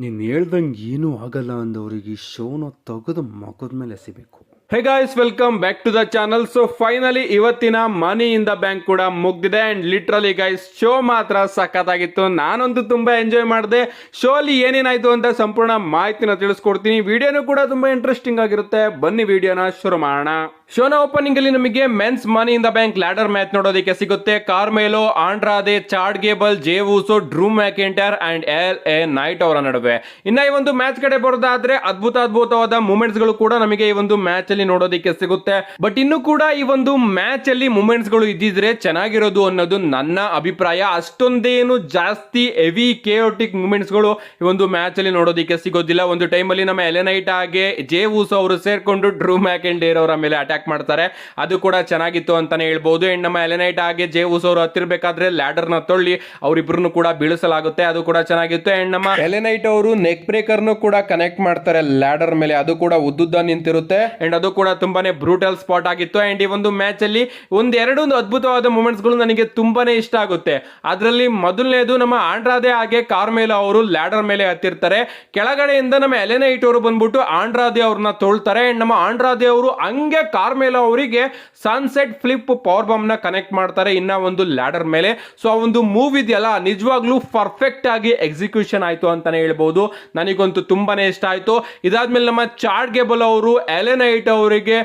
ನೀನು ಹೇಳ್ದಂಗೆ ಏನೂ ಆಗಲ್ಲ ಅಂದವ್ರಿಗೆ ಈ ಶೋನ ತೆಗೆದು ಮಗದ ಮೇಲೆ ಎಸಿಬೇಕು. Hey guys, welcome back to the channel. So finally ಇವತ್ತಿನ ಮನಿ ಇನ್ ದ ಬ್ಯಾಂಕ್ ಕೂಡ ಮುಗ್ದಿದೆ ಅಂಡ್ ಲಿಟ್ರಲಿ ಗೈಸ್ ಶೋ ಮಾತ್ರ ಸಖತ್ತಾಗಿತ್ತು. ನಾನಂತೂ ತುಂಬಾ ಎಂಜಾಯ್ ಮಾಡಿದೆ. ಶೋ ಅಲ್ಲಿ ಏನೇನಾಯ್ತು ಅಂತ ಸಂಪೂರ್ಣ ಮಾಹಿತಿನ ತಿಳಿಸ್ಕೊಡ್ತೀನಿ. ವಿಡಿಯೋನು ಕೂಡ ತುಂಬಾ ಇಂಟ್ರೆಸ್ಟಿಂಗ್ ಆಗಿರುತ್ತೆ. ಬನ್ನಿ ವಿಡಿಯೋನ ಶುರು ಮಾಡೋಣ. ಶೋನ ಓಪನಿಂಗ್ ಅಲ್ಲಿ ನಮಗೆ men's money in the bank ladder match ನೋಡೋದಕ್ಕೆ ಸಿಗುತ್ತೆ. Carmelo, Andrade, Chad Gable, Jey Uso, Drew McIntyre and LA Knight ಅವರ ನಡುವೆ. ಇನ್ನ ಈ ಒಂದು ಮ್ಯಾಚ್ ಕಡೆ ಬರೋದಾದ್ರೆ ಅದ್ಭುತವಾದ ಮೂಮೆಂಟ್ಸ್ ಗಳು ಕೂಡ ನಮಗೆ ಈ ಒಂದು ಮ್ಯಾಚ್ ಅಲ್ಲಿ ನೋಡೋದಕ್ಕೆ ಸಿಗುತ್ತೆ. ಬಟ್ ಇನ್ನು ಕೂಡ ಈ ಒಂದು ಮ್ಯಾಚ್ ಅಲ್ಲಿ ಮೂಮೆಂಟ್ಸ್ ಗಳು ಇದ್ದಿದ್ರೆ ಚೆನ್ನಾಗಿರೋದು ಅನ್ನೋದು ನನ್ನ ಅಭಿಪ್ರಾಯ. ಅಷ್ಟೊಂದೇನು ಜಾಸ್ತಿ ಹೆವಿ ಕೇಯೋಟಿಕ್ ಮೂಮೆಂಟ್ಸ್ ಗಳು ಈ ಒಂದು ಮ್ಯಾಚ್ ಅಲ್ಲಿ ನೋಡೋದಕ್ಕೆ ಸಿಗೋದಿಲ್ಲ. ಒಂದು ಟೈಮ್ ಅಲ್ಲಿ ನಮ್ಮ LA ನೈಟ್ ಹಾಗೆ ಜೇ ಊಸೋ ಅವರು ಸೇರ್ಕೊಂಡು ಡ್ರೂ ಮ್ಯಾಕೆಂಟೈರ್ ಅವರ ಮೇಲೆ ಅಟ್ಯಾಕ್ ಮಾಡ್ತಾರೆ. ಅದು ಕೂಡ ಚೆನ್ನಾಗಿತ್ತು ಅಂತಾನೆ ಹೇಳ್ಬಹುದು. ಅಂಡ್ ನಮ್ಮ LA ನೈಟ್ ಹಾಗೆ ಜೇ ಊಸೋ ಅವರು ಹತ್ತಿರಬೇಕಾದ್ರೆ ಲ್ಯಾಡರ್ ನ ತೊಳ್ಳಿ ಅವರಿಬ್ಬರನ್ನು ಕೂಡ ಬೀಳಿಸಲಾಗುತ್ತೆ. ಅದು ಕೂಡ ಚೆನ್ನಾಗಿತ್ತು. ಅಂಡ್ ನಮ್ಮ LA ನೈಟ್ ಅವರು ನೆಕ್ ಬ್ರೇಕರ್ ಕೂಡ ಕನೆಕ್ಟ್ ಮಾಡ್ತಾರೆ ಲ್ಯಾಡರ್ ಮೇಲೆ. ಅದು ಕೂಡ ಉದ್ದುದ್ದ ನಿಂತಿರುತ್ತೆ. ಅಂಡ್ ಅದು ಕೂಡ ತುಂಬಾನೇ ಬ್ರೂಟಲ್ ಸ್ಪಾಟ್ ಆಗಿತ್ತು. ಅಂಡ್ ಈ ಒಂದು ಮ್ಯಾಚ್ ಅಲ್ಲಿ ಒಂದೆರಡು ಅದ್ಭುತವಾದ ಮೂಮೆಂಟ್ಸ್ ಗಳು ನನಗೆ ತುಂಬಾನೇ ಇಷ್ಟ ಆಗುತ್ತೆ. ಅದರಲ್ಲಿ ಮೊದಲನೇದು ನಮ್ಮ ಆಂಡ್ರಾದೆ ಹಾಗೆ ಕಾರ್ಮೆಲೋ ಅವರು ಲ್ಯಾಡರ್ ಮೇಲೆ ಹತ್ತಿರ್ತಾರೆ. ಕೆಳಗಡೆಯಿಂದ ನಮ್ಮ LA ನೈಟ್ ಅವರು ಬಂದ್ಬಿಟ್ಟು ಆಂಡ್ರಾದೆ ಅವ್ರನ್ನ ತೊಳ್ತಾರೆ. ಅಂಡ್ ನಮ್ಮ ಆಂಡ್ರಾದೆ ಅವರು ಹಂಗೆ ಕಾರ್ಮೆಲೋ ಅವರಿಗೆ ಸನ್ಸೆಟ್ ಫ್ಲಿಪ್ ಪವರ್ ಬಾಂಬ್ ನ ಕನೆಕ್ಟ್ ಮಾಡ್ತಾರೆ ಇನ್ನ ಒಂದು ಲ್ಯಾಡರ್ ಮೇಲೆ. ಸೊ ಆ ಒಂದು ಮೂವ್ ಇದೆಯಲ್ಲ, ನಿಜವಾಗ್ಲೂ ಪರ್ಫೆಕ್ಟ್ ಆಗಿ ಎಕ್ಸಿಕ್ಯೂಷನ್ ಆಯ್ತು ಅಂತಾನೆ ಹೇಳ್ಬಹುದು. ನನಗಂತೂ ತುಂಬಾನೇ ಇಷ್ಟ ಆಯ್ತು. ಇದಾದ್ಮೇಲೆ ನಮ್ಮ ಚಾರ್ಡ್ ಗೇಬಲ್ ಅವರು LA ನೈಟ್ ಅವರಿಗೆ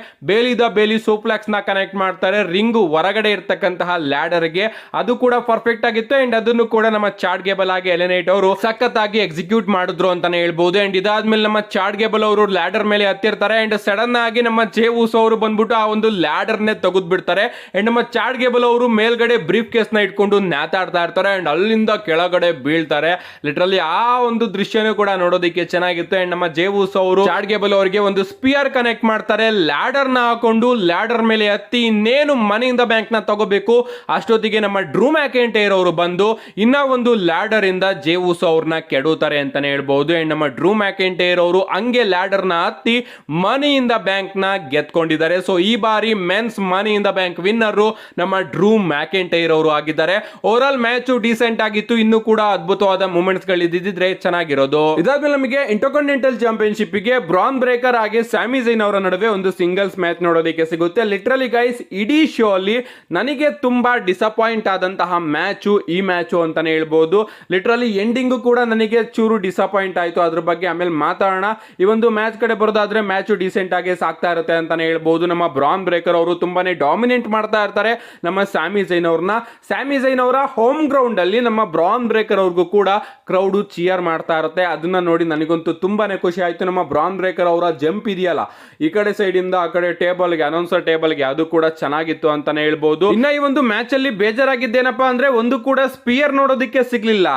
ಬೇಲಿ ಸೂಪ್ಲೆಕ್ಸ್ ನ ಕನೆಕ್ಟ್ ಮಾಡ್ತಾರೆ ರಿಂಗ್ ಹೊರಗಡೆ ಇರ್ತಕ್ಕಂತಹ ಲ್ಯಾಡರ್ ಗೆ. ಅದು ಕೂಡ ಪರ್ಫೆಕ್ಟ್ ಆಗಿತ್ತು. ಅಂಡ್ ಅದನ್ನು ಕೂಡ ನಮ್ಮ ಚಾರ್ಡ್ ಗೇಬಲ್ ಆಗಿ LA ನೈಟ್ ಅವರು ಸಖತ್ತಾಗಿ ಎಕ್ಸಿಕ್ಯೂಟ್ ಮಾಡಿದ್ರು ಅಂತಾನೆ ಹೇಳ್ಬಹುದು. ಅಂಡ್ ಇದಾದ್ಮೇಲೆ ನಮ್ಮ ಚಾರ್ಡ್ ಗೇಬಲ್ ಅವರು ಲ್ಯಾಡರ್ ಮೇಲೆ ಹತ್ತಿರ್ತಾರೆ. ಅಂಡ್ ಸಡನ್ ಆಗಿ ನಮ್ಮ ಜೇ ಊಸೋ ಅವರು ಬಂದ್ಬಿಟ್ಟು ಆ ಒಂದು ಲ್ಯಾಡರ್ ನೇ ತೆಗೆದು ಬಿಡ್ತಾರೆ. ಅಂಡ್ ನಮ್ಮ ಚಾರ್ಡ್ ಗೇಬಲ್ ಅವರು ಮೇಲ್ಗಡೆ ಬ್ರೀಫ್ ಕೇಸ್ ನ ಇಟ್ಕೊಂಡು ನ್ಯಾತಾಡ್ತಾ ಇರ್ತಾರೆ. ಅಂಡ್ ಅಲ್ಲಿಂದ ಕೆಳಗಡೆ ಬೀಳ್ತಾರೆ. ಲಿಟರಲಿ ಆ ಒಂದು ದೃಶ್ಯನೂ ಕೂಡ ನೋಡೋದಕ್ಕೆ ಚೆನ್ನಾಗಿತ್ತು. ಅಂಡ್ ನಮ್ಮ ಜೇ ಊಸೋ ಅವರು ಚಾರ್ಡ್ ಗೇಬಲ್ ಅವರಿಗೆ ಒಂದು ಸ್ಪಿಯರ್ ಕನೆಕ್ಟ್ ಮಾಡ್ತಾರೆ. ಲ್ಯಾಡರ್ ನ ಹಾಕೊಂಡು ಲ್ಯಾಡರ್ ಮೇಲೆ ಹತ್ತಿ ಇನ್ನೇನು ಮನಿ ಇನ್ ದ ಬ್ಯಾಂಕ್ ನ ತಗೋಬೇಕು ಅಷ್ಟೊತ್ತಿಗೆ ನಮ್ಮ ಡ್ರೂ ಮ್ಯಾಕೆಂಟೈರ್ ಅವರು ಬಂದು ಇನ್ನ ಒಂದು ಲ್ಯಾಡರ್ ಇಂದ ಜೇ ಊಸೋ ಅವ್ರನ್ನ ಕೆಡುತ್ತಾರೆ ಅಂತಾನೆ ಹೇಳ್ಬಹುದು. ಅಂಡ್ ನಮ್ಮ ಡ್ರೂ ಮ್ಯಾಕೆಂಟೈರ್ ಅವರು ಹಂಗೆ ಲ್ಯಾಡರ್ ನ ಹತ್ತಿ ಮನಿ ಇನ್ ದ ಬ್ಯಾಂಕ್ ನ ಗೆದ್ಕೊಂಡಿದ್ದಾರೆ. ಸೊ ಈ ಬಾರಿ men's money in the bank winner ನಮ್ಮ ಡ್ರೂ ಮ್ಯಾಕೆಂಟೈರ್ ಅವರು ಆಗಿದ್ದಾರೆ. ಓವರ್ ಆಲ್ ಮ್ಯಾಚ್ ಡಿಸೆಂಟ್ ಆಗಿತ್ತು. ಇನ್ನು ಕೂಡ ಅದ್ಭುತವಾದ ಮೂಮೆಂಟ್ಸ್ ಗಳು ಇದ್ದಿದ್ರೆ ಚೆನ್ನಾಗಿರೋದು. ಇದಾದ್ಮೇಲೆ ನಮಗೆ ಇಂಟರ್ಕಾಂಟಿನೆಂಟಲ್ ಚಾಂಪಿಯನ್ಶಿಪ್ ಗೆ ಬ್ರಾನ್ ಬ್ರೇಕರ್ ಹಾಗೆ ಸ್ಯಾಮಿ ಝೈನ್ ಅವರ ನಡುವೆ ಒಂದು ಸಿಂಗಲ್ಸ್ ಮ್ಯಾಚ್ ನೋಡೋದಕ್ಕೆ ಸಿಗುತ್ತೆ. ಲಿಟ್ರಲಿ ಗೈಸ್ ಇಡೀ ಶೋ ಅಲ್ಲಿ ನನಗೆ ತುಂಬಾ ಡಿಸಪಾಯಿಂಟ್ ಆದಂತಹ ಮ್ಯಾಚ್ ಈ ಮ್ಯಾಚ್ ಅಂತಾನೆ ಹೇಳ್ಬಹುದು. ಲಿಟ್ರಲಿ ಎಂಡಿಂಗ್ ಕೂಡ ನನಗೆ ಚೂರು ಡಿಸಪಾಯಿಂಟ್ ಆಯ್ತು. ಅದ್ರ ಬಗ್ಗೆ ಆಮೇಲೆ ಮಾತಾಡೋಣ. ಈ ಒಂದು ಮ್ಯಾಚ್ ಕಡೆ ಬರೋದಾದ್ರೆ ಮ್ಯಾಚ್ ಡಿಸೆಂಟ್ ಆಗಿ ಸಾಕ್ತಾ ಇರುತ್ತೆ ಅಂತಾನೆ ಹೇಳ್ಬಹುದು. ನಮ್ಮ ಬ್ರಾನ್ ಬ್ರೇಕರ್ ಅವರು ತುಂಬಾನೇ ಡಾಮಿನೆಂಟ್ ಮಾಡ್ತಾ ಇರ್ತಾರೆ ನಮ್ಮ ಸ್ಯಾಮಿ ಝೈನ್ ಅವ್ರನ್ನ. ಸ್ಯಾಮಿ ಝೈನ್ ಅವರ ಹೋಮ್ ಗ್ರೌಂಡ್ ಅಲ್ಲಿ ನಮ್ಮ ಬ್ರಾನ್ ಬ್ರೇಕರ್ ಅವ್ರಿಗೂ ಕೂಡ ಕ್ರೌಡ್ ಚಿಯರ್ ಮಾಡ್ತಾ ಇರುತ್ತೆ. ಅದನ್ನ ನೋಡಿ ನನಗಂತೂ ತುಂಬಾನೇ ಖುಷಿ ಆಯ್ತು. ನಮ್ಮ ಬ್ರಾನ್ ಬ್ರೇಕರ್ ಅವರ ಜಂಪ್ ಇದೆಯಲ್ಲ ಈ ಕಡೆ ಸೈಡ್ ಇಂದ ಆ ಕಡೆ ಟೇಬಲ್ಗೆ, ಅನೌನ್ಸರ್ ಟೇಬಲ್ಗೆ, ಅದು ಕೂಡ ಚೆನ್ನಾಗಿತ್ತು ಅಂತಾನೆ ಹೇಳ್ಬಹುದು. ಇನ್ನ ಈ ಒಂದು ಮ್ಯಾಚ್ ಅಲ್ಲಿ ಬೇಜಾರಾಗಿದ್ದೇನಪ್ಪ ಅಂದ್ರೆ ಒಂದು ಕೂಡ ಸ್ಪಿಯರ್ ನೋಡೋದಕ್ಕೆ ಸಿಗ್ಲಿಲ್ಲ.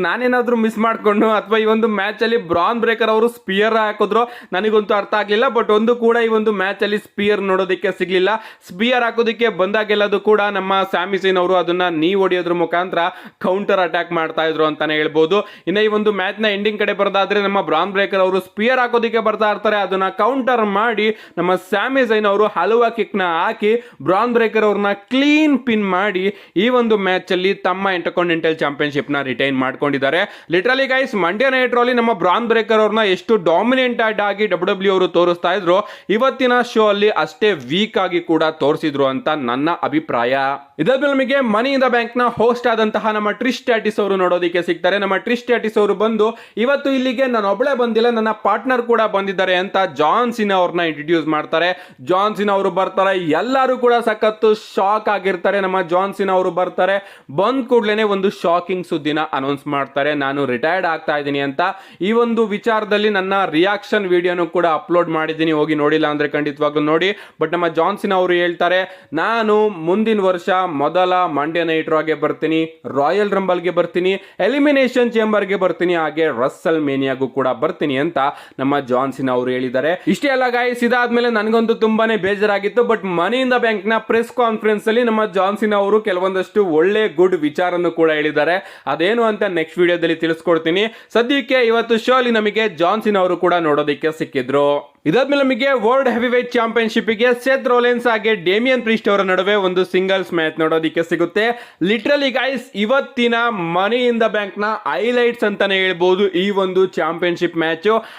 ನಾನೇನಾದ್ರೂ ಮಿಸ್ ಮಾಡ್ಕೊಂಡು ಅಥವಾ ಈ ಒಂದು ಮ್ಯಾಚ್ ಅಲ್ಲಿ ಬ್ರಾನ್ ಬ್ರೇಕರ್ ಅವರು ಸ್ಪಿಯರ್ ಹಾಕಿದ್ರು ನನಗಂತೂ ಅರ್ಥ ಆಗ್ಲಿಲ್ಲ. ಬಟ್ ಒಂದು ಕೂಡ ಈ ಒಂದು ಮ್ಯಾಚ್ ಅಲ್ಲಿ ಸ್ಪಿಯರ್ ನೋಡೋದಕ್ಕೆ ಸಿಗ್ಲಿಲ್ಲ. ಸ್ಪಿಯರ್ ಹಾಕೋದಕ್ಕೆ ಬಂದಾಗೆಲ್ಲದು ಕೂಡ ನಮ್ಮ ಸ್ಯಾಮಿ ಝೈನ್ ಅವರು ಅದನ್ನ ಹೊಡೆಯೋದ್ರ ಮುಖಾಂತರ ಕೌಂಟರ್ ಅಟ್ಯಾಕ್ ಮಾಡ್ತಾ ಇದ್ರು ಅಂತಾನೆ ಹೇಳ್ಬಹುದು. ಇನ್ನ ಈ ಒಂದು ಮ್ಯಾಚ್ ನ ಎಂಡಿಂಗ್ ಕಡೆ ಬರೋದಾದ್ರೆ ನಮ್ಮ ಬ್ರಾನ್ ಬ್ರೇಕರ್ ಅವರು ಸ್ಪಿಯರ್ ಹಾಕೋದಕ್ಕೆ ಬರ್ತಾ ಇರ್ತಾರೆ. ಅದನ್ನ ಕೌಂಟರ್ ಮಾಡಿ ನಮ್ಮ ಸ್ಯಾಮಿ ಝೈನ್ ಅವರು ಹಲವಾ ಕಿಕ್ ನ ಹಾಕಿ ಬ್ರಾನ್ ಬ್ರೇಕರ್ ಅವ್ರನ್ನ ಕ್ಲೀನ್ ಪಿನ್ ಮಾಡಿ ಈ ಒಂದು ಮ್ಯಾಚ್ ಅಲ್ಲಿ ತಮ್ಮ ಇಂಟರ್ಕಾಂಟಿನೆಂಟಲ್ ಚಾಂಪಿಯನ್ಶಿಪ್ ನ ರಿಟೈನ್ ಮಾಡ್ಕೊಂಡಿದ್ದಾರೆ. ಲಿಟರಲಿ ಗೈಸ್ ಮಂಡ್ಯ ನೈಟ್ ರಲ್ಲಿ ನಮ್ಮ ಬ್ರಾನ್ ಬ್ರೇಕರ್ ಅವ್ರನ್ನ ಎಷ್ಟು ಡಾಮಿನೆಂಟ್ ಆಗಿ WWE ಅವರು ತೋರಿಸ್ತಾ ಇದ್ರು, ಇವತ್ತಿನ ಶೋ ಅಲ್ಲಿ ಅಷ್ಟೇ ವೀಕ್ ಆಗಿ ಕೂಡ ತೋರಿಸಿದ್ರು ಅಂತ ನನ್ನ ಅಭಿಪ್ರಾಯ. ಇದಾದ್ಮೇಲೆ ನಮಗೆ ಮನಿ ಇನ್ ದ ಬ್ಯಾಂಕ್ ನ ಹೋಸ್ಟ್ ಆದಂತಹ ನಮ್ಮ ಟ್ರಿಶ್ ಸ್ಟ್ರಾಟಸ್ ಅವರು ನೋಡೋದಕ್ಕೆ ಸಿಗ್ತಾರೆ. ನಮ್ಮ ಟ್ರಿಶ್ ಸ್ಟ್ರಾಟಸ್ ಅವರು ಬಂದು ಇವತ್ತು ಇಲ್ಲಿಗೆ ನಾನು ಒಬ್ಬಳೇ ಬಂದಿಲ್ಲ, ನನ್ನ ಪಾರ್ಟ್ನರ್ ಕೂಡ ಬಂದಿದ್ದಾರೆ ಅಂತ ಜಾನ್ ಸಿನಾ ಅವ್ರನ್ನ ಇಂಟ್ರೊಡ್ಯೂಸ್ ಮಾಡ್ತಾರೆ. ಜಾನ್ ಸಿನಾ ಅವರು ಬರ್ತಾರೆ. ಎಲ್ಲರೂ ಕೂಡ ಸಖತ್ತು ಶಾಕ್ ಆಗಿರ್ತಾರೆ. ನಮ್ಮ ಜಾನ್ ಸಿನಾ ಅವರು ಬರ್ತಾರೆ. ಬಂದ್ ಕೂಡಲೇ ಒಂದು ಶಾಕಿಂಗ್ ಸುದ್ದಿನ ಅನೌನ್ಸ್ ಮಾಡ್ತಾರೆ, ನಾನು ರಿಟೈರ್ಡ್ ಆಗ್ತಾ ಇದ್ದೀನಿ ಅಂತ. ಈ ಒಂದು ವಿಚಾರದಲ್ಲಿ ನನ್ನ ರಿಯಾಕ್ಷನ್ ವಿಡಿಯೋನು ಕೂಡ ಅಪ್ಲೋಡ್ ಮಾಡಿದ್ದೀನಿ, ಹೋಗಿ ನೋಡಿಲ್ಲ ಅಂದ್ರೆ ಖಂಡಿತವಾಗ್ಲೂ ನೋಡಿ. ಬಟ್ ನಮ್ಮ ಜಾನ್ ಸಿನಾ ಅವರು ಹೇಳ್ತಾರೆ, ನಾನು ಮುಂದಿನ ವರ್ಷ ಮೊದಲ ಮಂಡ್ಯ ನೈಟ್ ರಾಗೆ ಬರ್ತೀನಿ, ರಾಯಲ್ ರಂಬಲ್ಗೆ ಬರ್ತೀನಿ, ಎಲಿಮಿನೇಷನ್ ಚೇಂಬರ್ಗೆ ಬರ್ತೀನಿ, ಹಾಗೆ ರಸ್ಸಲ್ ಮೇನಿಯಾಗೂ ಕೂಡ ಬರ್ತೀನಿ ಅಂತ ನಮ್ಮ ಜಾನ್ ಸಿನಾ ಅವರು ಹೇಳಿದ್ದಾರೆ. ಇಷ್ಟೇ ಅಲ್ಲ ಗಾಯ್ಸ್, ಇದಾದ್ಮೇಲೆ ನನಗಂತೂ ತುಂಬಾನೇ ಬೇಜಾರಾಗಿತ್ತು. But money in the bank ನ ಪ್ರೆಸ್ ಕಾನ್ಫರೆನ್ಸ್ ಅಲ್ಲಿ ನಮ್ಮ ಜಾನ್ ಸಿನಾ ಅವರು ಕೆಲವೊಂದಷ್ಟು ಒಳ್ಳೆ ಗುಡ್ ವಿಚಾರನ್ನು ಕೂಡ ಹೇಳಿದ್ದಾರೆ. ಅದೇನು ಅಂತ ನೆಕ್ಸ್ಟ್ ವಿಡಿಯೋದಲ್ಲಿ ತಿಳಿಸ್ಕೊಡ್ತೀನಿ. ಸದ್ಯಕ್ಕೆ ಇವತ್ತು ಶೋ ಅಲ್ಲಿ ನಮಗೆ ಜಾನ್ ಸಿನಾ ಅವರು ಕೂಡ ನೋಡೋದಕ್ಕೆ ಸಿಕ್ಕಿದ್ರು. ಇದಾದ್ಮೇಲೆ ನಮಗೆ ವರ್ಲ್ಡ್ ಹೆವಿವೇಟ್ ಚಾಂಪಿಯನ್ಶಿಪ್ ಗೆ ಸೆತ್ ರೋಲೆನ್ಸ್ ಹಾಗೆ ಡೇಮಿಯನ್ ಪ್ರೀಸ್ಟ್ ಅವರ ನಡುವೆ ಒಂದು ಸಿಂಗಲ್ಸ್ ಮ್ಯಾಚ್ ನೋಡೋದಕ್ಕೆ ಸಿಗುತ್ತೆ. ಲಿಟ್ರಲಿ ಗೈಸ್, ಇವತ್ತಿನ ಮನಿ ಇನ್ ದ ಬ್ಯಾಂಕ್ ನ ಹೈಲೈಟ್ಸ್ ಅಂತಾನೆ ಹೇಳ್ಬೋದು ಈ ಒಂದು ಚಾಂಪಿಯನ್ಶಿಪ್ ಮ್ಯಾಚ್.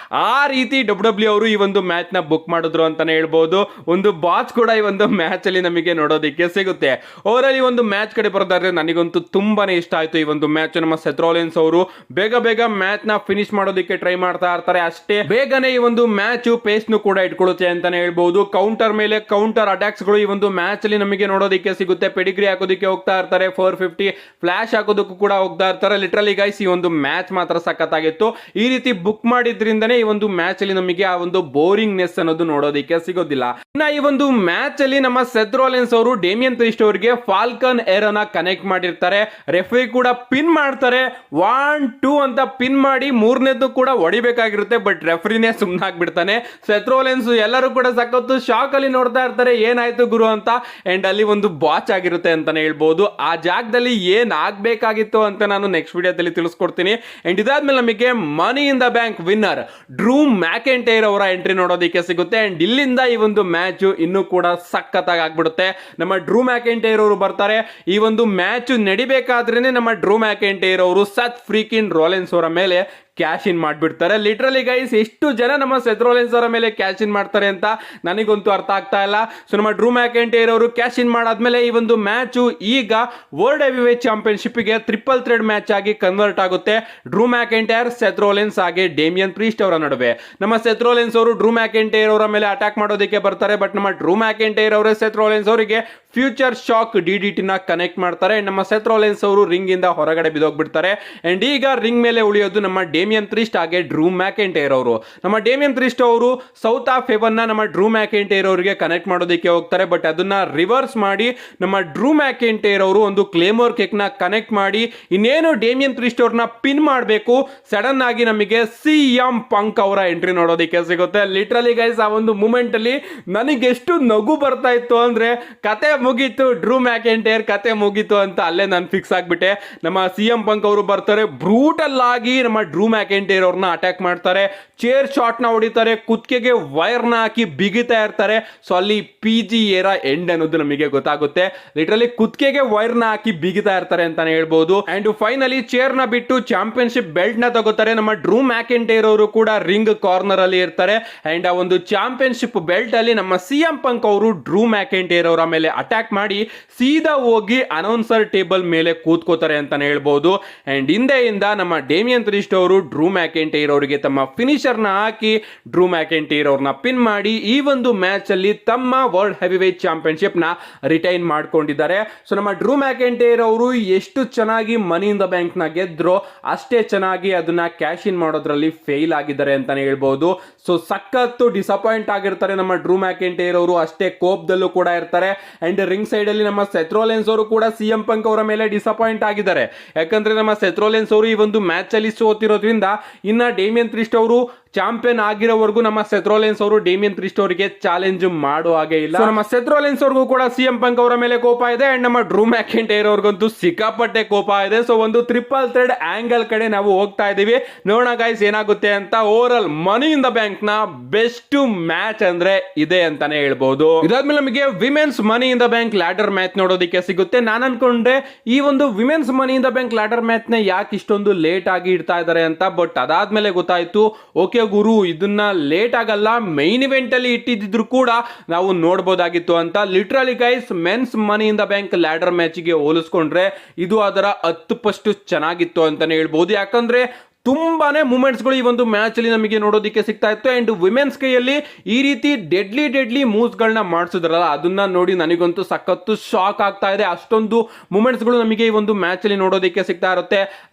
ಆ ರೀತಿ ಡಬ್ಲ್ಯೂ ಅವರು ಈ ಒಂದು ಮ್ಯಾಚ್ ನ ಬುಕ್ ಮಾಡಿದ್ರು ಅಂತಾನೆ ಹೇಳ್ಬೋದು. ಒಂದು ಬಾಚ್ ಕೂಡ ಈ ಒಂದು ಮ್ಯಾಚ್ ಅಲ್ಲಿ ನಮಗೆ ನೋಡೋದಕ್ಕೆ ಸಿಗುತ್ತೆ. ಓವರಾಲ್ ಈ ಒಂದು ಮ್ಯಾಚ್ ಕಡೆ ಬರೋದಾದ್ರೆ ನನಗಂತೂ ತುಂಬಾನೇ ಇಷ್ಟ ಆಯ್ತು ಈ ಒಂದು ಮ್ಯಾಚ್. ನಮ್ಮ ಸೆತ್ ರೋಲೆನ್ಸ್ ಅವರು ಬೇಗ ಮ್ಯಾಚ್ ನ ಫಿನಿಶ್ ಮಾಡೋದಕ್ಕೆ ಟ್ರೈ ಮಾಡ್ತಾ ಇರ್ತಾರೆ. ಅಷ್ಟೇ ಬೇಗನೆ ಈ ಒಂದು ಮ್ಯಾಚ್ ಪೇಸ್ ನು ಕೂಡ ಇಟ್ಕೊಳ್ಳುತ್ತೆ ಅಂತಾನೆ ಹೇಳ್ಬಹುದು. ಕೌಂಟರ್ ಮೇಲೆ ಕೌಂಟರ್ ಅಟ್ಯಾಕ್ಸ್ ಗಳು ಈ ಒಂದು ಮ್ಯಾಚ್ ಅಲ್ಲಿ ನಮಗೆ ನೋಡೋದಕ್ಕೆ ಸಿಗುತ್ತೆ. ಪೆಡಿಗ್ರಿ ಹಾಕೋದಕ್ಕೆ ಹೋಗ್ತಾ ಇರ್ತಾರೆ, 450 ಫ್ಲಾಶ್ ಹಾಕೋದಕ್ಕೂ ಕೂಡ ಹೋಗ್ತಾ ಇರ್ತಾರೆ. ಲಿಟ್ರಲಿ ಗೈಸ್, ಈ ಒಂದು ಮ್ಯಾಚ್ ಮಾತ್ರ ಸಖತ್ತಾಗಿತ್ತು. ಈ ರೀತಿ ಬುಕ್ ಮಾಡಿದ್ರಿಂದನೇ ಈ ಒಂದು ಮ್ಯಾಚ್ ಅಲ್ಲಿ ನಮಗೆ ಆ ಒಂದು ಬೋರಿಂಗ್ನೆಸ್ ಅನ್ನೋದು ನೋಡೋದಕ್ಕೆ ಸಿಗೋದಿಲ್ಲ. ಇನ್ನ ಈ ಒಂದು ಮ್ಯಾಚ್ ಅಲ್ಲಿ ನಮ್ಮ ಸೆತ್ ರೋಲೆನ್ಸ್ ಅವರು ಡೇಮಿಯನ್ ಪ್ರೀಸ್ಟ್ ಅವರಿಗೆ ಫಾಲ್ಕನ್ ಏರೋನ ಕನೆಕ್ಟ್ ಮಾಡಿರ್ತಾರೆ. ರೆಫ್ರಿ ಕೂಡ ಪಿನ್ ಮಾಡ್ತಾರೆ. 1, 2 ಅಂತ ಪಿನ್ ಮಾಡಿ ಮೂರನೇದು ಕೂಡ ಹೊಡಿಬೇಕಾಗಿರುತ್ತೆ. ಬಟ್ ರೆಫ್ರಿನೇ ಸುಮ್ಮನಾಗ್ಬಿಡ್ತಾನೆ. ಸೆತ್ ರೋಲೆನ್ಸ್ ಎಲ್ಲರೂ ಕೂಡ ಸಖತ್ತು ಶಾಕ್ ಅಲ್ಲಿ ನೋಡ್ತಾ ಇರ್ತಾರೆ, ಏನಾಯ್ತು ಗುರು ಅಂತ. ಅಂಡ್ ಅಲ್ಲಿ ಒಂದು ಬಾಚ್ ಆಗಿರುತ್ತೆ ಅಂತಾನೆ ಹೇಳ್ಬಹುದು. ಆ ಜಾಗದಲ್ಲಿ ಏನ್ ಆಗ್ಬೇಕಾಗಿತ್ತು ಅಂತ ನಾನು ನೆಕ್ಸ್ಟ್ ವಿಡಿಯೋದಲ್ಲಿ ತಿಳಿಸ್ಕೊಡ್ತೀನಿ. ಅಂಡ್ ಇದಾದ್ಮೇಲೆ ನಮಗೆ money in the bank winner Drew McIntyre ಅವರ ಎಂಟ್ರಿ ನೋಡೋದಕ್ಕೆ ಸಿಗುತ್ತೆ. ಅಂಡ್ ಇಲ್ಲಿಂದ ಈ ಒಂದು ಮ್ಯಾಚ್ ಇನ್ನೂ ಕೂಡ ಸಖತ್ತಾಗಿ ಆಗ್ಬಿಡುತ್ತೆ. ನಮ್ಮ ಡ್ರೂ ಮ್ಯಾಕೆಂಟೈರ್ ಅವರು ಬರ್ತಾರೆ. ಈ ಒಂದು ಮ್ಯಾಚ್ ನಡಿಬೇಕಾದ್ರೇನೆ ನಮ್ಮ ಡ್ರೂ ಮ್ಯಾಕೆಂಟೈರ್ ಅವರು ಸತ್ ಫ್ರೀಕಿನ್ ರೋಲೆನ್ಸ್ ಅವರ ಮೇಲೆ ಕ್ಯಾಶ್ ಇನ್ ಮಾಡ್ಬಿಡ್ತಾರೆ. ಲಿಟ್ರಲಿ ಗೈಸ್, ಎಷ್ಟು ಜನ ನಮ್ಮ ಸೆತ್ ರೋಲೆನ್ಸ್ ಅವರ ಮೇಲೆ ಕ್ಯಾಶ್ ಇನ್ ಮಾಡ್ತಾರೆ ಅಂತ ನನಗಂತೂ ಅರ್ಥ ಆಗ್ತಾ ಇಲ್ಲ. ಸೊ ನಮ್ಮ ಡ್ರೂ ಮ್ಯಾಕೆಂಟೈರ್ ಅವರು ಕ್ಯಾಶ್ ಇನ್ ಮಾಡಾದ್ಮೇಲೆ ಈ ಒಂದು ಮ್ಯಾಚ್ ಈಗ ವರ್ಲ್ಡ್ ಹೆವಿವೇಟ್ ಚಾಂಪಿಯನ್ಶಿಪ್ ಗೆ ಟ್ರಿಪಲ್ ಥ್ರೆಡ್ ಮ್ಯಾಚ್ ಆಗಿ ಕನ್ವರ್ಟ್ ಆಗುತ್ತೆ. ಡ್ರೂ ಮ್ಯಾಕೆಂಟೈರ್, ಸೆತ್ ರೋಲೆನ್ಸ್ ಹಾಗೆ ಡೇಮಿಯನ್ ಪ್ರೀಸ್ಟ್ ಅವರ ನಡುವೆ. ನಮ್ಮ ಸೆತ್ ರೋಲೆನ್ಸ್ ಅವರು ಡ್ರೂ ಮ್ಯಾಕೆಂಟೈರ್ ಅವರ ಮೇಲೆ ಅಟ್ಯಾಕ್ ಮಾಡೋದಕ್ಕೆ ಬರ್ತಾರೆ. ಬಟ್ ನಮ್ಮ ಡ್ರೂ ಮ್ಯಾಕೆಂಟೈರ್ ಅವರೇ ಸೆತ್ ರೋಲೆನ್ಸ್ ಅವರಿಗೆ ಫ್ಯೂಚರ್ ಶಾಕ್ DDT ನ ಕನೆಕ್ಟ್ ಮಾಡ್ತಾರೆ. ನಮ್ಮ ಸೆತ್ ರೋಲೆನ್ಸ್ ಅವರು ರಿಂಗ್ ಇಂದ ಹೊರಗಡೆ ಬಿದ್ದೋಗ್ಬಿಡ್ತಾರೆ. ಅಂಡ್ ಈಗ ರಿಂಗ್ ಮೇಲೆ ಉಳಿಯೋದು ನಮ್ಮ ಡೇಮಿಯನ್ ಪ್ರೀಸ್ಟ್ ಹಾಗೆ ಡ್ರೂ ಮ್ಯಾಕೆಂಟೈರ್ ಅವರು. ನಮ್ಮ ಡೇಮಿಯನ್ ಪ್ರೀಸ್ಟ್ ಅವರು ಸೌತ್ ಆಫ್ ಹೆವನ್ ನ ನಮ್ಮ ಡ್ರೂ ಮ್ಯಾಕೆಂಟೈರ್ ಅವರಿಗೆ ಕನೆಕ್ಟ್ ಮಾಡೋದಕ್ಕೆ ಹೋಗ್ತಾರೆ. ಬಟ್ ಅದನ್ನ ರಿವರ್ಸ್ ಮಾಡಿ ನಮ್ಮ ಡ್ರೂ ಮ್ಯಾಕೆಂಟೈರ್ ಅವರು ಒಂದು ಕ್ಲೇಮೋರ್ ಕಿಕ್ ನ ಕನೆಕ್ಟ್ ಮಾಡಿ ಇನ್ನೇನು ಡೇಮಿಯನ್ ಪ್ರೀಸ್ಟ್ ಅವ್ರನ್ನ ಪಿನ್ ಮಾಡಬೇಕು, ಸಡನ್ ಆಗಿ ನಮಗೆ CM ಪಂಕ್ ಅವರ ಎಂಟ್ರಿ ನೋಡೋದಕ್ಕೆ ಸಿಗುತ್ತೆ. ಲಿಟ್ರಲಿ ಗೈಸ್, ಆ ಒಂದು ಮೂಮೆಂಟ್ ಅಲ್ಲಿ ನನಗೆ ಎಷ್ಟು ನಗು ಬರ್ತಾ ಇತ್ತು ಅಂದ್ರೆ ಕತೆ ಮುಗೀತು, ಡ್ರೂ ಮ್ಯಾಕೆಂಟೈರ್ ಕತೆ ಮುಗೀತು ಅಂತ ಅಲ್ಲೇ ನಾನು ಫಿಕ್ಸ್ ಆಗ್ಬಿಟ್ಟೆ. ನಮ್ಮ CM ಪಂಕ್ ಅವರು ಬರ್ತಾರೆ, ಬ್ರೂಟಲ್ ಆಗಿ ನಮ್ಮ ಡ್ರೂ ಮ್ಯಾಕೆಂಟೈರ್ ಅವ್ರನ್ನ ಅಟ್ಯಾಕ್ ಮಾಡ್ತಾರೆ. ಚೇರ್ ಶಾಟ್ ನ ಹೊಡಿತಾರೆ, ಕುತ್ತಿಗೆಗೆ ವೈರ್ ನ ಹಾಕಿ ಬಿಗಿತಾ ಇರ್ತಾರೆ. ಸೊ ಅಲ್ಲಿ PG ಏರಾ ಎಂಡ್ ಅನ್ನೋದು ನಮಗೆ ಗೊತ್ತಾಗುತ್ತೆ. ಲಿಟ್ರಲಿ ಕುತ್ತಿಗೆಗೆ ವೈರ್ ನ ಹಾಕಿ ಬಿಗಿತಾ ಇರ್ತಾರೆ ಅಂತಾನೆ ಹೇಳ್ಬಹುದು. ಅಂಡ್ ಫೈನಲಿ ಚೇರ್ ನ ಬಿಟ್ಟು ಚಾಂಪಿಯನ್ಶಿಪ್ ಬೆಲ್ಟ್ ನ ತಗೋತಾರೆ. ನಮ್ಮ ಡ್ರೂ ಮ್ಯಾಕೆಂಟೈರ್ ಅವರು ಕೂಡ ರಿಂಗ್ ಕಾರ್ನರ್ ಅಲ್ಲಿ ಇರ್ತಾರೆ. ಅಂಡ್ ಆ ಒಂದು ಚಾಂಪಿಯನ್ಶಿಪ್ ಬೆಲ್ಟ್ ಅಲ್ಲಿ ನಮ್ಮ CM ಪಂಕ್ ಅವರು ಡ್ರೂ ಮ್ಯಾಕೆಂಟೈರ್ ಅವರ ಮೇಲೆ ಅಟ್ಯಾಕ್ ಮಾಡಿ ಸೀದಾ ಹೋಗಿ ಅನೌನ್ಸರ್ ಟೇಬಲ್ ಮೇಲೆ ಕೂತ್ಕೋತಾರೆ ಅಂತಾನೆ ಹೇಳ್ಬಹುದು. ಅಂಡ್ ಹಿಂದೆಯಿಂದ ನಮ್ಮ ಡೇಮಿಯನ್ ಪ್ರೀಸ್ಟ್ ಅವರು ಡ್ರೂ ಮ್ಯಾಕೆಂಟೈರ್ ಅವರಿಗೆ ತಮ್ಮ ಫಿನಿಶರ್ ನ ಹಾಕಿ ಡ್ರೂ ಮ್ಯಾಕೆಂಟೈರ್ ಅವ್ರನ್ನ ಪಿನ್ ಮಾಡಿ ಈ ಒಂದು ಮ್ಯಾಚ್ ಅಲ್ಲಿ ತಮ್ಮ ವರ್ಲ್ಡ್ ಹೆವಿವೇಟ್ ಚಾಂಪಿಯನ್ಶಿಪ್ ನ ರಿಟೈನ್ ಮಾಡ್ಕೊಂಡಿದ್ದಾರೆ. ಸೊ ನಮ್ಮ ಡ್ರೂ ಮ್ಯಾಕೆಂಟೈರ್ ಅವರು ಎಷ್ಟು ಚೆನ್ನಾಗಿ ಮನಿ ಇನ್ ದ ಬ್ಯಾಂಕ್ ನ ಗೆದ್ರು, ಅಷ್ಟೇ ಚೆನ್ನಾಗಿ ಅದನ್ನ ಕ್ಯಾಶ್ ಇನ್ ಮಾಡೋದ್ರಲ್ಲಿ ಫೇಲ್ ಆಗಿದ್ದಾರೆ ಅಂತಾನೆ ಹೇಳ್ಬಹುದು. ಸೊ ಸಖತ್ತು ಡಿಸಪಾಯಿಂಟ್ ಆಗಿರ್ತಾರೆ ನಮ್ಮ ಡ್ರೂ ಮ್ಯಾಕೆಂಟೈರ್ ಅವರು, ಅಷ್ಟೇ ಕೋಪದಲ್ಲೂ ಕೂಡ ಇರ್ತಾರೆ. ಅಂಡ್ ರಿಂಗ್ ಸೈಡ್ ಅಲ್ಲಿ ನಮ್ಮ ಸೆತ್ ರೋಲೆನ್ಸ್ ಅವರು ಕೂಡ CM ಪಂಕ್ ಅವರ ಮೇಲೆ ಡಿಸಪಾಯಿಂಟ್ ಆಗಿದ್ದಾರೆ. ಯಾಕಂದ್ರೆ ನಮ್ಮ ಸೆತ್ ರೋಲೆನ್ಸ್ ಅವರು ಈ ಒಂದು ಮ್ಯಾಚ್ ಅಲ್ಲಿ ಸೋತಿರೋದ್ರಿಂದ ಇನ್ನ ಡೇಮಿಯನ್ ಪ್ರೀಸ್ಟ್ ಅವರು ಚಾಂಪಿಯನ್ ಆಗಿರೋವರೆಗೂ ನಮ್ಮ ಸೆತ್ ರೋಲೆನ್ಸ್ ಅವರು ಡೇಮಿಯನ್ ಪ್ರೀಸ್ಟ್ ಅವರಿಗೆ ಚಾಲೆಂಜ್ ಮಾಡೋ ಹಾಗೆ ಇಲ್ಲ. ನಮ್ಮ ಸೆತ್ ರೋಲೆನ್ಸ್ ಅವ್ರಿಗೂ ಕೂಡ CM ಪಂಕ್ ಅವರ ಮೇಲೆ ಕೋಪ ಇದೆ. ಅಂಡ್ ನಮ್ಮ ಡ್ರೂ ಮ್ಯಾಕೆಂಟೈರ್ ಅವ್ರಿಗಂತೂ ಸಿಕ್ಕಾಪಟ್ಟೆ ಕೋಪ ಇದೆ. ಸೊ ಒಂದು ಟ್ರಿಪಲ್ ಥ್ರೆಡ್ ಆಂಗಲ್ ಕಡೆ ನಾವು ಹೋಗ್ತಾ ಇದೀವಿ. ನೋಡೋಣ ಗೈಸ್ ಏನಾಗುತ್ತೆ ಅಂತ. Over all money in the bank ನ ಬೆಸ್ಟ್ ಮ್ಯಾಚ್ ಅಂದ್ರೆ ಇದೆ ಅಂತಾನೆ ಹೇಳ್ಬಹುದು. ಇದಾದ್ಮೇಲೆ ನಮಗೆ women's money in the bank ladder match ನೋಡೋದಕ್ಕೆ ಸಿಗುತ್ತೆ. ನಾನು ಅನ್ಕೊಂಡೆ ಈ ಒಂದು women's money in the bank ladder match ನ ಯಾಕೆ ಇಷ್ಟೊಂದು ಲೇಟ್ ಆಗಿ ಇಡ್ತಾ ಇದ್ದಾರೆ ಅಂತ. ಬಟ್ ಅದಾದ್ಮೇಲೆ ಗೊತ್ತಾಯ್ತು, ಓಕೆ ಗುರು, ಇದನ್ನ ಲೇಟ್ ಆಗಲ್ಲ, ಮೈನ್ ಇವೆಂಟ್ ಅಲ್ಲಿ ಇಟ್ಟಿದ್ರು ಕೂಡ ನಾವು ನೋಡಬಹುದಾಗಿತ್ತು ಅಂತ. Literally guys, men's money in the bank ladder match ಗೆ ಹೋಲಿಸ್ಕೊಂಡ್ರೆ ಇದು ಅದರ 10% ಚೆನ್ನಾಗಿತ್ತು ಅಂತಾನೆ ಹೇಳ್ಬಹುದು. ಯಾಕಂದ್ರೆ ತುಂಬಾನೇ ಮೂಮೆಂಟ್ಸ್ ಗಳು ಈ ಒಂದು ಮ್ಯಾಚ್ ಅಲ್ಲಿ ನಮಗೆ ನೋಡೋದಕ್ಕೆ ಸಿಗ್ತಾ ಇತ್ತು. ಅಂಡ್ ವಿಮೆನ್ಸ್ ಕೈಯಲ್ಲಿ ಈ ರೀತಿ ಡೆಡ್ಲಿ ಮೂವ್ಸ್ ಗಳನ್ನ ಮಾಡಿಸಿದ್ರಲ್ಲ, ಅದನ್ನ ನೋಡಿ ನನಗಂತೂ ಸಖತ್ತು ಶಾಕ್ ಆಗ್ತಾ ಇದೆ. ಅಷ್ಟೊಂದು ಮೂಮೆಂಟ್ಸ್ ಗಳು ನಮಗೆ ಈ ಒಂದು ಮ್ಯಾಚ್ ಅಲ್ಲಿ ನೋಡೋದಕ್ಕೆ ಸಿಗ್ತಾ ಇರುತ್ತೆ.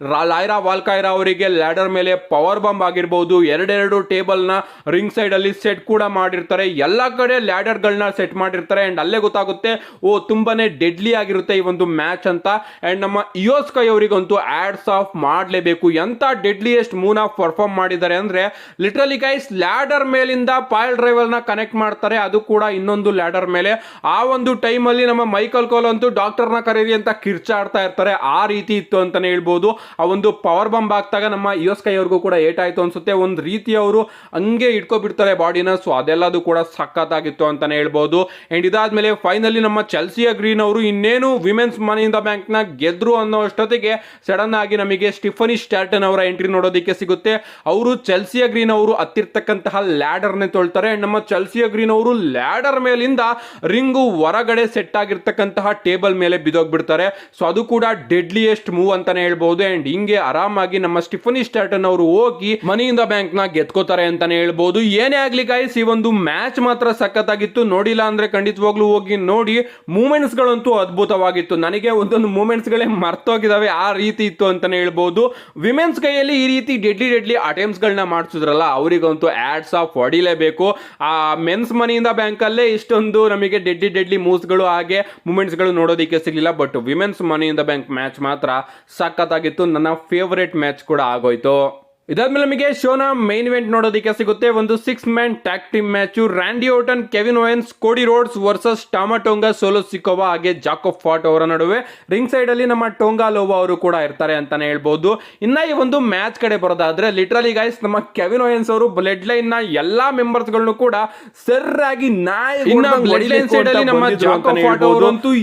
ಲೈರಾ ವಾಲ್ಕೈರಾ ಅವರಿಗೆ ಲ್ಯಾಡರ್ ಮೇಲೆ ಪವರ್ ಬಾಂಬ್ ಆಗಿರ್ಬೋದು, ಎರಡೆರಡು ಟೇಬಲ್ ನ ರಿಂಗ್ ಸೈಡ್ ಅಲ್ಲಿ ಸೆಟ್ ಕೂಡ ಮಾಡಿರ್ತಾರೆ. ಎಲ್ಲಾ ಕಡೆ ಲ್ಯಾಡರ್ ಗಳನ್ನ ಸೆಟ್ ಮಾಡಿರ್ತಾರೆ. ಅಂಡ್ ಅಲ್ಲೇ ಗೊತ್ತಾಗುತ್ತೆ, ಓ ತುಂಬಾನೇ ಡೆಡ್ಲಿ ಆಗಿರುತ್ತೆ ಈ ಒಂದು ಮ್ಯಾಚ್ ಅಂತ. ಅಂಡ್ ನಮ್ಮ ಇಯೋಸ್ಕೈ ಅವರಿಗಂತೂ ಆಡ್ಸ್ ಆಫ್ ಮಾಡ್ಲೇಬೇಕು. ಎಂತ ಡೆಡ್ಲಿ ಡೆಡ್ಲಿಯೆಸ್ಟ್ ಮೂವ್ನ ಪರ್ಫಾರ್ಮ್ ಮಾಡಿದ್ದಾರೆ ಅಂದ್ರೆ ಲಿಟ್ರಲಿ ಗೈಸ್ ಲ್ಯಾಡರ್ ಮೇಲಿಂದ ಪಾಯಲ್ ಡ್ರೈವರ್ ನ ಕನೆಕ್ಟ್ ಮಾಡ್ತಾರೆ, ಅದು ಕೂಡ ಇನ್ನೊಂದು ಲ್ಯಾಡರ್ ಮೇಲೆ. ಆ ಒಂದು ಟೈಮ್ ಅಲ್ಲಿ ನಮ್ಮ ಮೈಕಲ್ ಕೋಲ್ ಅಂತೂ ಡಾಕ್ಟರ್ನ ಕರೀರಿ ಅಂತ ಕಿರ್ಚಾಡ್ತಾ ಇರ್ತಾರೆ, ಆ ರೀತಿ ಇತ್ತು ಅಂತಾನೆ ಹೇಳ್ಬೋದು. ಆ ಒಂದು ಪವರ್ ಬಂಪ್ ಆಗ್ತಾಗ ನಮ್ಮ ಯುಎಸ್ ಕೈ ಅವ್ರಿಗೂ ಕೂಡ ಏಟಾಯ್ತು ಅನ್ಸುತ್ತೆ, ಒಂದು ರೀತಿ ಅವರು ಹಂಗೆ ಇಟ್ಕೊಬಿಡ್ತಾರೆ ಬಾಡಿನ. ಸೊ ಅದೆಲ್ಲದು ಕೂಡ ಸಖತ್ತಾಗಿತ್ತು ಅಂತಾನೆ ಹೇಳ್ಬೋದು. ಅಂಡ್ ಇದಾದ್ಮೇಲೆ ಫೈನಲಿ ನಮ್ಮ ಚೆಲ್ಸಿಯಾ ಗ್ರೀನ್ ಅವರು ಇನ್ನೇನು women's money in the bank ನ ಗೆದ್ರು ಅನ್ನೋ ಅಷ್ಟೊತ್ತಿಗೆ ಸಡನ್ ಆಗಿ ನಮಗೆ ಸ್ಟಿಫನಿ ಸ್ಟಾರ್ಟನ್ ಅವರ ಎಂಟ್ರಿ ನೋಡೋದಕ್ಕೆ ಸಿಗುತ್ತೆ. ಅವರು ಚೆಲ್ಸಿಯಾ ಗ್ರೀನ್ ಅವರು ಹತ್ತಿರ್ತಕ್ಕಂತಹ ಲ್ಯಾಡರ್ ನೆ ತೊಳ್ತಾರೆ. ಅಂಡ್ ನಮ್ಮ ಚೆಲ್ಸಿಯಾ ಗ್ರೀನ್ ಅವರು ಲ್ಯಾಡರ್ ಮೇಲಿಂದ ರಿಂಗು ಹೊರಗಡೆ ಸೆಟ್ ಆಗಿರ್ತಕ್ಕಂತಹ ಟೇಬಲ್ ಮೇಲೆ ಬಿದ್ದೋಗ್ಬಿಡ್ತಾರೆ. ಸೊ ಅದು ಕೂಡ ಡೆಡ್ಲಿಯೆಸ್ಟ್ ಮೂವ್ ಅಂತಾನೆ ಹೇಳ್ಬಹುದು. ಅಂಡ್ ಹಿಂಗೆ ಆರಾಮಾಗಿ ನಮ್ಮ ಸ್ಟಿಫನಿ ಸ್ಟಾರ್ಟನ್ ಅವರು ಹೋಗಿ ಮನಿ ಇನ್ ದ ಬ್ಯಾಂಕ್ ನ ಗೆದ್ಕೋತಾರೆ ಅಂತಾನೆ ಹೇಳ್ಬಹುದು. ಏನೇ ಆಗ್ಲಿ ಗೈಸ್, ಈ ಒಂದು ಮ್ಯಾಚ್ ಮಾತ್ರ ಸಖತ್ತಾಗಿತ್ತು. ನೋಡಿಲ್ಲ ಅಂದ್ರೆ ಖಂಡಿತವಾಗ್ಲೂ ಹೋಗಿ ನೋಡಿ. ಮೂಮೆಂಟ್ಸ್ ಗಳಂತೂ ಅದ್ಭುತವಾಗಿತ್ತು. ನನಗೆ ಒಂದೊಂದು ಮೂಮೆಂಟ್ಸ್ ಗಳೇ ಮರ್ತೋಗಿದಾವೆ, ಆ ರೀತಿ ಇತ್ತು ಅಂತಾನೆ ಹೇಳ್ಬಹುದು. ವಿಮೆನ್ಸ್ ಕೈಯಲ್ಲಿ ಈ ರೀತಿ ಡೆಡ್ಲಿ ಅಟೆಂಪ್ಟ್ಸ್ ಗಳನ್ನ ಮಾಡಿಸಿದ್ರಲ್ಲ, ಅವರಿಗಂತೂ ಆಡ್ಸ್ ಆಫ್ ಹೊಡಿಲೇಬೇಕು. ಆ men's money in the bank ಅಲ್ಲೇ ಇಷ್ಟೊಂದು ನಮಗೆ ಡೆಡ್ಲಿ ಮೂವ್ಸ್ ಗಳು ಹಾಗೆ ಮೂಮೆಂಟ್ಸ್ ಗಳು ನೋಡೋದಕ್ಕೆ ಸಿಗಲಿಲ್ಲ. But women's money in the bank match ಮಾತ್ರ ಸಖತ್ತಾಗಿತ್ತು. ನನ್ನ ಫೇವರೇಟ್ ಮ್ಯಾಚ್ ಕೂಡ ಆಗೋಯ್ತು. ಇದಾದ್ಮೇಲೆ ನಮಗೆ ಶೋನ ಮೈನ್ ಇವೆಂಟ್ ನೋಡೋದಕ್ಕೆ ಸಿಗುತ್ತೆ. ಒಂದು 6 man tag team match. Randy Orton, Kevin Owens, Cody Rhodes versus Tama Tonga, Solo Sikoa ಹಾಗೆ ಜಾಕೋಬ್ ಫಾಟ್ ಅವರ ನಡುವೆ. ರಿಂಗ್ ಸೈಡ್ ಅಲ್ಲಿ ನಮ್ಮ ಟೊಂಗಾ ಲೋವಾ ಅವರು ಕೂಡ ಇರ್ತಾರೆ ಅಂತಾನೆ ಹೇಳ್ಬಹುದು. ಇನ್ನ ಈ ಒಂದು ಮ್ಯಾಚ್ ಕಡೆ ಬರೋದಾದ್ರೆ ಲಿಟ್ರಲಿ ಗೈಸ್, ನಮ್ಮ ಕೆವಿನ್ ಓಯನ್ಸ್ ಅವರು ಬ್ಲಡ್ ಲೈನ್ ನ ಎಲ್ಲಾ ಮೆಂಬರ್ಸ್ ಗಳನ್ನು ಕೂಡ ಸರ್ರಾಗಿ ಬ್ಲಡ್ ಲೈನ್ ಸೈಡ್ ಅಲ್ಲಿ ನಮ್ಮ ಜಾಕೋಬ್ ಫಾಟ್ ಅವರು ಅಂತೂ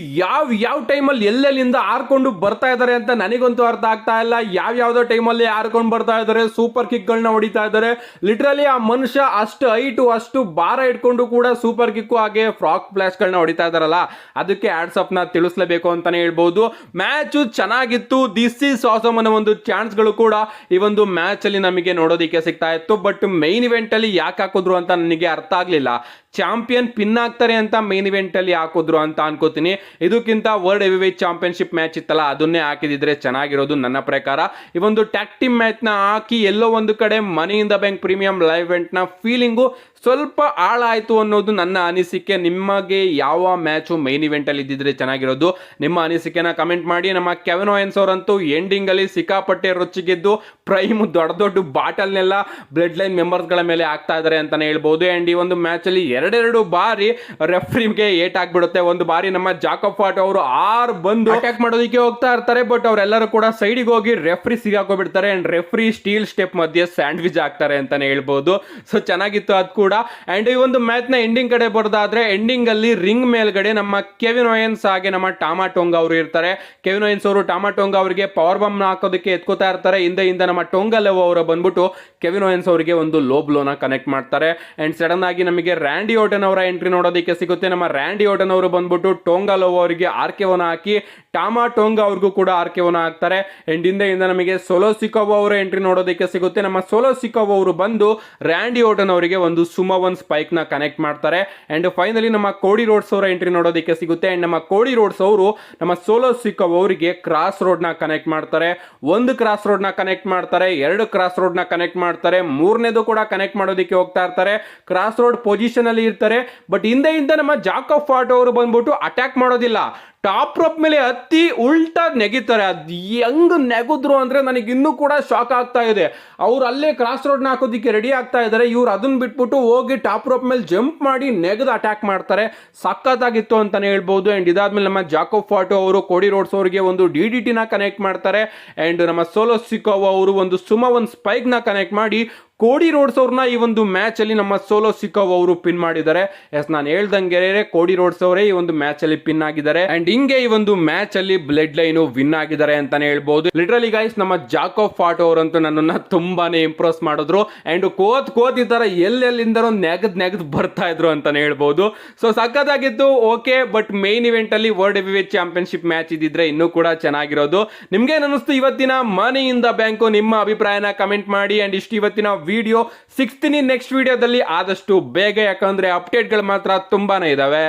ಯಾವ ಟೈಮ್ ಅಲ್ಲಿ ಎಲ್ಲೆಲ್ಲಿಂದ ಹಾರ್ಕೊಂಡು ಬರ್ತಾ ಇದಾರೆ ಅಂತ ನನಗಂತೂ ಅರ್ಥ ಆಗ್ತಾ ಇಲ್ಲ. ಯಾವ್ಯಾವ್ದೋ ಟೈಮ್ ಅಲ್ಲಿ ಹಾರ್ಕೊಂಡು ಬರ್ತಾ ಇದಾರೆ, ಸೂಪರ್ ಕಿಕ್ ಗಳನ್ನ ಹೊಡಿತಾ ಇದ್ದಾರೆ. ಲಿಟ್ರಲಿ ಆ ಮನುಷ್ಯ ಅಷ್ಟು ಹೈಟು ಅಷ್ಟು ಭಾರ ಇಟ್ಕೊಂಡು ಕೂಡ ಸೂಪರ್ ಕಿಕ್ ಹಾಗೆ ಫ್ರಾಕ್ ಫ್ಲಾಶ್ ಗಳನ್ನ ಹೊಡಿತಾ ಇದಾರಲ್ಲ, ಅದಕ್ಕೆ ಆಡ್ಸ್ ಅಪ್ ನ ತಿಳಿಸಲೇಬೇಕು ಅಂತಾನೆ ಹೇಳ್ಬಹುದು. ಮ್ಯಾಚ್ ಚೆನ್ನಾಗಿತ್ತು. ದಿಸ್ ಈಸ್ ಆಸಮ್ ಅನ್ನೋ ಒಂದು ಚಾನ್ಸ್ ಗಳು ಕೂಡ ಈ ಒಂದು ಮ್ಯಾಚ್ ಅಲ್ಲಿ ನಮಗೆ ನೋಡೋದಕ್ಕೆ ಸಿಗ್ತಾ ಇತ್ತು. ಬಟ್ ಮೈನ್ ಇವೆಂಟ್ ಅಲ್ಲಿ ಯಾಕೆ ಹಾಕಿದ್ರು ಅಂತ ನನಗೆ ಅರ್ಥ ಆಗ್ಲಿಲ್ಲ. ಚಾಂಪಿಯನ್ ಪಿನ್ ಆಗ್ತಾರೆ ಅಂತ ಮೈನ್ ಇವೆಂಟ್ ಅಲ್ಲಿ ಹಾಕಿದ್ರು ಅಂತ ಅನ್ಕೋತೀನಿ. ಇದಕ್ಕಿಂತ ವರ್ಲ್ಡ್ ಹೆವಿವೇಟ್ ಚಾಂಪಿಯನ್ಶಿಪ್ ಮ್ಯಾಚ್ ಇತ್ತಲ್ಲ, ಅದನ್ನೇ ಹಾಕಿದಿದ್ರೆ ಚೆನ್ನಾಗಿರೋದು ನನ್ನ ಪ್ರಕಾರ. ಈ ಒಂದು ಟ್ಯಾಗ್ ಟೀಮ್ ಮ್ಯಾಚ್ ನ ಹಾಕಿ ಎಲ್ಲೋ ಒಂದು ಕಡೆ money in the bank premium live event ನ ಫೀಲಿಂಗು ಸ್ವಲ್ಪ ಹಾಳಾಯ್ತು ಅನ್ನೋದು ನನ್ನ ಅನಿಸಿಕೆ. ನಿಮಗೆ ಯಾವ ಮ್ಯಾಚು ಮೈನ್ ಇವೆಂಟ್ ಅಲ್ಲಿ ಇದ್ದಿದ್ರೆ ಚೆನ್ನಾಗಿರೋದು? ನಿಮ್ಮ ಅನಿಸಿಕೆನ ಕಮೆಂಟ್ ಮಾಡಿ. ನಮ್ಮ ಕೆವಿನ್ ಓಯನ್ಸ್ ಅವರಂತೂ ಎಂಡಿಂಗ್ ಅಲ್ಲಿ ಸಿಕ್ಕಾಪಟ್ಟೆ ರುಚಿಗೆದ್ದು ಪ್ರೈಮ್ ದೊಡ್ಡ ಬಾಟಲ್ನೆಲ್ಲ ಬ್ಲಡ್ ಲೈನ್ ಮೆಂಬರ್ಸ್ ಗಳ ಮೇಲೆ ಆಗ್ತಾ ಇದಾರೆ ಅಂತಾನೆ ಹೇಳ್ಬಹುದು. ಅಂಡ್ ಈ ಒಂದು ಮ್ಯಾಚ್ ಅಲ್ಲಿ ಎರಡೆರಡು ಬಾರಿ ರೆಫ್ರಿಗೆ ಏಟ್ ಆಗ್ಬಿಡುತ್ತೆ. ಒಂದು ಬಾರಿ ನಮ್ಮ ಜಾಕೋಬ್ ಫಾಟ್ ಅವರು ಬಂದು ಅಟ್ಯಾಕ್ ಮಾಡೋದಕ್ಕೆ ಹೋಗ್ತಾ ಇರ್ತಾರೆ, ಬಟ್ ಅವರೆಲ್ಲರೂ ಕೂಡ ಸೈಡಿಗೆ ಹೋಗಿ ರೆಫ್ರಿ ಸಿಗಾಕೋಬಿಡ್ತಾರೆ. ಅಂಡ್ ರೆಫ್ರಿ ಸ್ಟೀಲ್ ಸ್ಟೆಪ್ ಮಧ್ಯೆ ಸ್ಯಾಂಡ್ವಿಚ್ ಆಗ್ತಾರೆ ಅಂತಾನೆ ಹೇಳ್ಬಹುದು. ಸೊ ಚೆನ್ನಾಗಿತ್ತು ಅದು ಕೂಡ. ಅಂಡ್ ಈ ಒಂದು ಮ್ಯಾಚ್ ನ ಎಂಡಿಂಗ್ ಕಡೆ ಬರೋದಾದ್ರೆ, ಎಂಡಿಂಗ್ ಅಲ್ಲಿ ರಿಂಗ್ ಮೇಲ್ಗಡೆ ನಮ್ಮ ಕೆವಿನ್ ಓಯನ್ಸ್ ಹಾಗೆ ನಮ್ಮ ಟಾಮಾ ಟೊಂಗಾ ಅವರು ಇರ್ತಾರೆ. ಕೆವಿನ್ ಓಯನ್ಸ್ ಅವರು ಟಾಮಾ ಟೊಂಗಾ ಅವರಿಗೆ ಪವರ್ ಬಾಂಬ್ ನ ಹಾಕೋದಕ್ಕೆ ಎತ್ಕೋತಾ ಇರ್ತಾರೆ. ಹಿಂದೆ ನಮ್ಮ ಟೊಂಗಾ ಲೋವಾ ಅವರು ಬಂದ್ಬಿಟ್ಟು ಕೆವಿನ್ ಓಯನ್ಸ್ ಅವರಿಗೆ ಒಂದು ಲೋ ಬ್ಲೋನ ಕನೆಕ್ಟ್ ಮಾಡ್ತಾರೆ. ಅಂಡ್ ಸಡನ್ ಆಗಿ ನಮಗೆ ರ್ಯಾಂಡಿ ಓಟನ್ ಅವರ ಎಂಟ್ರಿ ನೋಡೋದಕ್ಕೆ ಸಿಗುತ್ತೆ. ನಮ್ಮ ರ್ಯಾಂಡಿ ಓಟನ್ ಅವರು ಬಂದ್ಬಿಟ್ಟು ಟೊಂಗಾ ಲೋವಾ ಅವರಿಗೆ ಆರ್ಕೆವನ್ನ ಹಾಕಿ ಟಾಮಾ ಟೊಂಗಾ ಅವ್ರಿಗೂ ಕೂಡ ಆರ್ಕೆವನ್ನ ಹಾಕ್ತಾರೆ. ಅಂಡ್ ಹಿಂದೆ ನಮಗೆ ಸೋಲೋ ಸಿಕೋವಾ ಅವರ ಎಂಟ್ರಿ ನೋಡೋದಕ್ಕೆ ಸಿಗುತ್ತೆ. ನಮ್ಮ ಸೋಲೋ ಸಿಕೋವಾ ಅವರು ಬಂದು ರ್ಯಾಂಡಿ ಓಟನ್ ಅವರಿಗೆ ಒಂದು ಸುಮೋವನ್ ಸ್ಪೈಕ್ ನ ಕನೆಕ್ಟ್ ಮಾಡ್ತಾರೆ. ಅಂಡ್ ಫೈನಲಿ ನಮ್ಮ ಕೋಡಿ ರೋಡ್ಸ್ ಅವರ ಎಂಟ್ರಿ ನೋಡೋದಕ್ಕೆ ಸಿಗುತ್ತೆ. ಅಂಡ್ ನಮ್ಮ ಕೋಡಿ ರೋಡ್ಸ್ ಅವರು ನಮ್ಮ ಸೋಲೋ ಸಿಕೋವಾ ಅವರಿಗೆ ಕ್ರಾಸ್ ರೋಡ್ ನ ಕನೆಕ್ಟ್ ಮಾಡ್ತಾರೆ. ಒಂದು ಕ್ರಾಸ್ ರೋಡ್ ನ ಕನೆಕ್ಟ್ ಮಾಡ್ತಾರೆ, 2 ಕ್ರಾಸ್ ರೋಡ್ ನ ಕನೆಕ್ಟ್ ಮಾಡ್ತಾರೆ, 3ನೇದು ಕೂಡ ಕನೆಕ್ಟ್ ಮಾಡೋದಕ್ಕೆ ಹೋಗ್ತಾ ಇರ್ತಾರೆ. ಕ್ರಾಸ್ ರೋಡ್ ಪೊಸಿಷನ್ ಅಲ್ಲಿ ಇರ್ತಾರೆ. ಬಟ್ ಹಿಂದೆ ನಮ್ಮ ಜಾಕೋಬ್ ಫಾಟ್ ಅವರು ಬಂದ್ಬಿಟ್ಟು ಅಟ್ಯಾಕ್ ಮಾಡೋದಿಲ್ಲ, ಟಾಪ್ ರೋಪ್ ಮೇಲೆ ಹತ್ತಿ ಉಲ್ಟಾ ನೆಗಿತಾರೆ. ಅದು ಹೆಂಗ್ ನೆಗೆದ್ರು ಅಂದ್ರೆ ನನಗೆ ಇನ್ನೂ ಕೂಡ ಶಾಕ್ ಆಗ್ತಾ ಇದೆ. ಅವ್ರು ಅಲ್ಲೇ ಕ್ರಾಸ್ ರೋಡ್ ನ ಹಾಕೋದಿಕ್ಕೆ ರೆಡಿ ಆಗ್ತಾ ಇದ್ದಾರೆ, ಇವ್ರು ಅದನ್ನ ಬಿಟ್ಬಿಟ್ಟು ಹೋಗಿ ಟಾಪ್ ರೋಪ್ ಮೇಲೆ ಜಂಪ್ ಮಾಡಿ ನೆಗೆದು ಅಟ್ಯಾಕ್ ಮಾಡ್ತಾರೆ. ಸಖತ್ತಾಗಿತ್ತು ಅಂತಾನೆ ಹೇಳ್ಬಹುದು. ಅಂಡ್ ಇದಾದ್ಮೇಲೆ ನಮ್ಮ ಜಾಕೋಬ್ ಫಾಟೋ ಅವರು ಕೋಡಿ ರೋಡ್ಸ್ ಅವರಿಗೆ ಒಂದು DDT ನ ಕನೆಕ್ಟ್ ಮಾಡ್ತಾರೆ. ಅಂಡ್ ನಮ್ಮ ಸೋಲೋ ಸಿಕೋವಾ ಅವರು ಒಂದು ಸುಮೋವನ್ ಸ್ಪೈಕ್ ನ ಕನೆಕ್ಟ್ ಮಾಡಿ ಕೋಡಿ ರೋಡ್ಸ್ ಅವ್ರನ್ನ ಈ ಒಂದು ಮ್ಯಾಚ್ ಅಲ್ಲಿ ನಮ್ಮ ಸೋಲೋ ಸಿಕೋವಾ ಅವರು ಪಿನ್ ಮಾಡಿದ್ದಾರೆ. ಎಸ್, ನಾನು ಹೇಳ್ದಂಗೆ ಕೋಡಿ ರೋಡ್ಸ್ ಅವರೇ ಈ ಒಂದು ಮ್ಯಾಚ್ ಅಲ್ಲಿ ಪಿನ್ ಆಗಿದ್ದಾರೆ. ಅಂಡ್ ಹಿಂಗೆ ಈ ಒಂದು ಮ್ಯಾಚ್ ಅಲ್ಲಿ ಬ್ಲಡ್ ಲೈನ್ ವಿನ್ ಆಗಿದ್ದಾರೆ ಅಂತಾನೆ ಹೇಳ್ಬಹುದು. ಲಿಟರಲಿ ಗೈಸ್, ನಮ್ಮ ಜಾಕೋಬ್ ಫಾಟ್ ಅವರಂತೂ ನನ್ನನ್ನ ತುಂಬಾನೇ ಇಂಪ್ರೆಸ್ ಮಾಡಿದ್ರು. ಅಂಡ್ ಕೋತ್ ಈ ತರ ಎಲ್ಲೆಲ್ಲಿಂದನೋ ನೆಗದ್ ಬರ್ತಾ ಇದ್ರು ಅಂತಾನೆ ಹೇಳ್ಬಹುದು. ಸೊ ಸಖತ್ತಾಗಿತ್ತು. ಓಕೆ, ಬಟ್ ಮೇನ್ ಇವೆಂಟ್ ಅಲ್ಲಿ ವರ್ಲ್ಡ್ ಹೆವಿವೇಟ್ ಚಾಂಪಿಯನ್ಶಿಪ್ ಮ್ಯಾಚ್ ಇದ್ದಿದ್ರೆ ಇನ್ನೂ ಕೂಡ ಚೆನ್ನಾಗಿರೋದು. ನಿಮ್ಗೆ ಅನಿಸ್ತು ಇವತ್ತಿನ ಮನಿ ಇನ್ ದ ಬ್ಯಾಂಕ್? ನಿಮ್ಮ ಅಭಿಪ್ರಾಯನ ಕಮೆಂಟ್ ಮಾಡಿ. ಅಂಡ್ ಇಷ್ಟು ಇವತ್ತಿನ ವಿಡಿಯೋ. ಸಿಗ್ತೀನಿ ನೆಕ್ಸ್ಟ್ ವಿಡಿಯೋದಲ್ಲಿ ಆದಷ್ಟು ಬೇಗ, ಯಾಕಂದ್ರೆ ಅಪ್ಡೇಟ್ಗಳು ಮಾತ್ರ ತುಂಬಾನೇ ಇದಾವೆ.